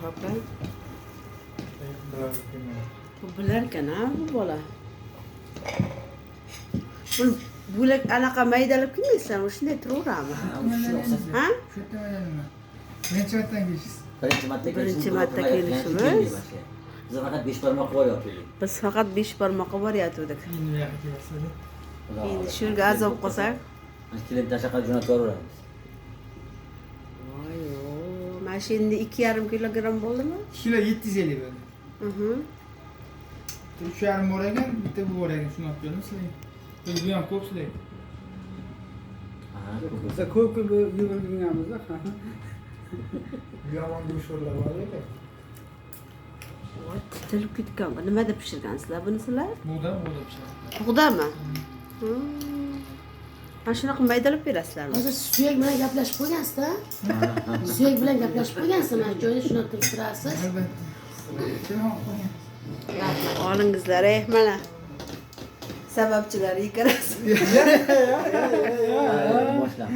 Bakalım. Bu bilarkan ha bu bola. Bu bo'lak anaqa maydalab kelmaysan, shunday turaverami? Ha? Shu yerda maydalama. Birinchi martadan kelishsiz. Birinchi marta kelishimiz. Biz faqat 5 barmoq qo'yapmiz. Biz faqat 5 barmoqqa boryaptik. Endi bu yoqqa kelasiz. Endi shunga azob qilsak. Mana kelib tashaqa jo'nataveramiz. Voy, mana shu endi 2,5 kilogramm bo'ldimi? Kilo 750 bo'ldi. Mhm. 3,5 bor ekan, bitta bu bor ekan, shuni olib keldim sizlarga. Biz bu ham ko'p sizlarga. Biza ko'p yugurganmizda. Yomon go'shtlar bor ekan. Voy, titilib ketgan. Bu nimada pishirgansizlar buni sizlar? Buğda pishiradi. Bug'dami? Mana shunaqa maydalab berasizlarmi? Hozir suyak bilan gaplashib qo'ygansiz-da? Suyak bilan gaplashib qo'ygansiz, mana shu joyda shuni turib turasiz. Olingizlar, mana. Sababchilar yiqirasiz. Boshla.